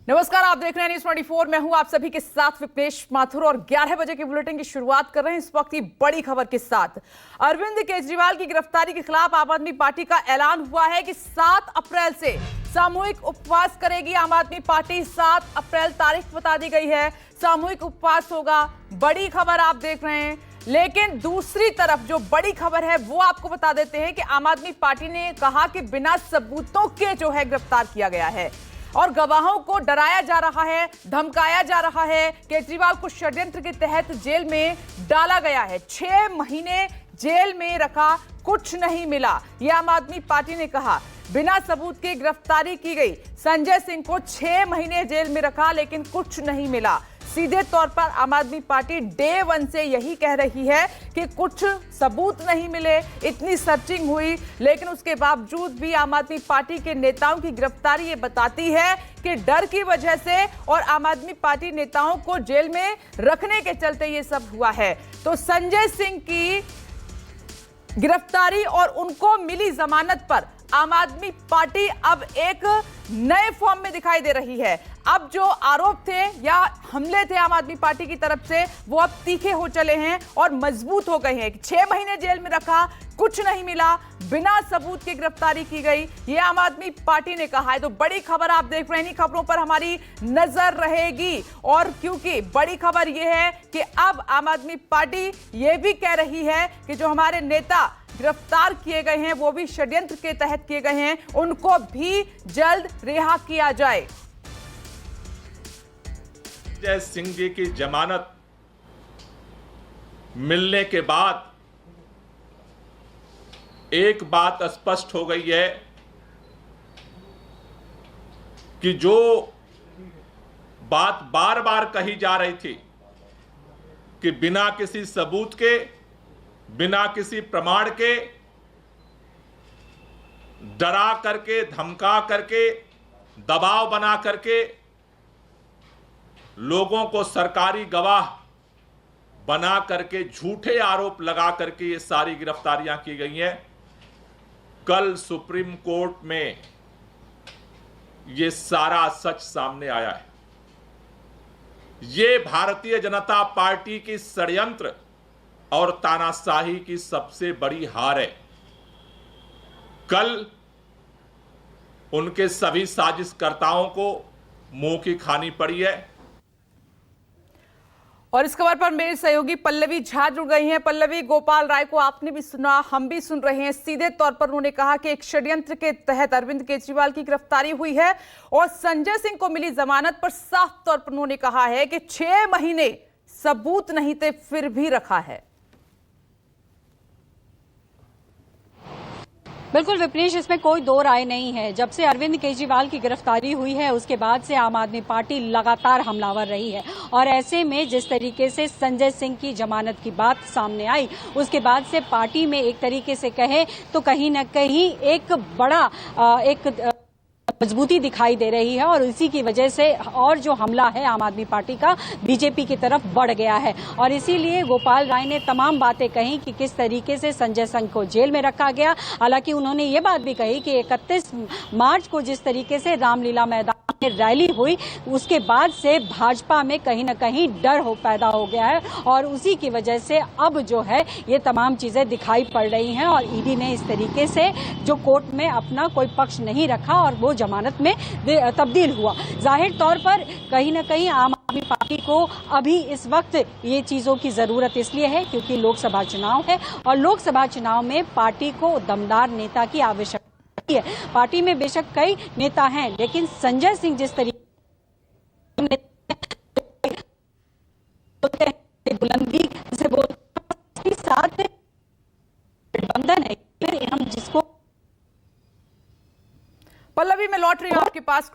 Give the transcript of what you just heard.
नमस्कार, आप देख रहे हैं न्यूज़ 24। मैं हूं आप सभी के साथ विपनेश माथुर और 11 बजे के बुलेटिन की शुरुआत कर रहे हैं इस वक्त की बड़ी खबर के साथ। अरविंद केजरीवाल की गिरफ्तारी के खिलाफ आम आदमी पार्टी का ऐलान हुआ है कि 7 अप्रैल से सामूहिक उपवास करेगी आम आदमी पार्टी। 7 अप्रैल तारीख बता दी गई है, सामूहिक उपवास होगा। बड़ी खबर आप देख रहे हैं, लेकिन दूसरी तरफ जो बड़ी खबर है वो आपको बता देते हैं कि आम आदमी पार्टी ने कहा कि बिना सबूतों के जो है गिरफ्तार किया गया है और गवाहों को डराया जा रहा है, धमकाया जा रहा है। केजरीवाल को षड्यंत्र के तहत जेल में डाला गया है। 6 महीने जेल में रखा, कुछ नहीं मिला, यह आम आदमी पार्टी ने कहा। बिना सबूत के गिरफ्तारी की गई। संजय सिंह को 6 महीने जेल में रखा लेकिन कुछ नहीं मिला। सीधे तौर पर आम आदमी पार्टी डे 1 से यही कह रही है कि कुछ सबूत नहीं मिले। इतनी सर्चिंग हुई लेकिन उसके बावजूद भी आम आदमी पार्टी के नेताओं की गिरफ्तारी ये बताती है कि डर की वजह से और आम आदमी पार्टी नेताओं को जेल में रखने के चलते ये सब हुआ है। तो संजय सिंह की गिरफ्तारी और उनको मिली जमानत पर आम आदमी पार्टी अब एक नए फॉर्म में दिखाई दे रही है। अब जो आरोप थे या हमले थे आम आदमी पार्टी की तरफ से वो अब तीखे हो चले हैं और मजबूत हो गए हैं। 6 महीने जेल में रखा, कुछ नहीं मिला, बिना सबूत के गिरफ्तारी की गई, ये आम आदमी पार्टी ने कहा है। तो बड़ी खबर आप देख रहे हैं, इन खबरों पर हमारी नजर रहेगी। और क्योंकि बड़ी खबर ये है कि अब आम आदमी पार्टी ये भी कह रही है कि जो हमारे नेता गिरफ्तार किए गए हैं वो भी षड्यंत्र के तहत किए गए हैं, उनको भी जल्द रिहा किया जाए। संजय सिंह जी की जमानत मिलने के बाद एक बात स्पष्ट हो गई है कि जो बात बार बार कही जा रही थी कि बिना किसी सबूत के, बिना किसी प्रमाण के, डरा करके, धमका करके, दबाव बना करके लोगों को सरकारी गवाह बना करके झूठे आरोप लगा करके ये सारी गिरफ्तारियां की गई हैं। कल सुप्रीम कोर्ट में ये सारा सच सामने आया है। ये भारतीय जनता पार्टी की षड्यंत्र और तानाशाही की सबसे बड़ी हार है। कल उनके सभी साजिशकर्ताओं को मुंह की खानी पड़ी है। और इस खबर पर मेरे सहयोगी पल्लवी झा जुड़ गई हैं। पल्लवी, गोपाल राय को आपने भी सुना, हम भी सुन रहे हैं। सीधे तौर पर उन्होंने कहा कि एक षड्यंत्र के तहत अरविंद केजरीवाल की गिरफ्तारी हुई है और संजय सिंह को मिली जमानत पर साफ तौर पर उन्होंने कहा है कि 6 महीने सबूत नहीं थे फिर भी रखा है। बिल्कुल विपनेश, इसमें कोई दो राय नहीं है। जब से अरविंद केजरीवाल की गिरफ्तारी हुई है उसके बाद से आम आदमी पार्टी लगातार हमलावर रही है और ऐसे में जिस तरीके से संजय सिंह की जमानत की बात सामने आई उसके बाद से पार्टी में एक तरीके से कहे तो कहीं न कहीं एक बड़ा एक मजबूती दिखाई दे रही है और इसी की वजह से और जो हमला है आम आदमी पार्टी का बीजेपी की तरफ बढ़ गया है। और इसीलिए गोपाल राय ने तमाम बातें कही कि किस तरीके से संजय सिंह को जेल में रखा गया। हालांकि उन्होंने ये बात भी कही कि 31 मार्च को जिस तरीके से रामलीला मैदान में रैली हुई उसके बाद से भाजपा में कहीं न कहीं डर पैदा हो गया है और उसी की वजह से अब जो है ये तमाम चीजें दिखाई पड़ रही हैं और ईडी ने इस तरीके से जो कोर्ट में अपना कोई पक्ष नहीं रखा और वो जमानत में तब्दील हुआ। जाहिर तौर पर कहीं न कहीं आम आदमी पार्टी को अभी इस वक्त ये चीजों की जरूरत इसलिए है क्योंकि लोकसभा चुनाव है और लोकसभा चुनाव में पार्टी को दमदार नेता की आवश्यकता है। पार्टी में बेशक कई नेता हैं लेकिन संजय सिंह जिस तरीके बुलंदी से बोलते साथ बंधन है फिर हम जिसको। पल्लवी, मैं लौट रही हूं आपके पास। कुछ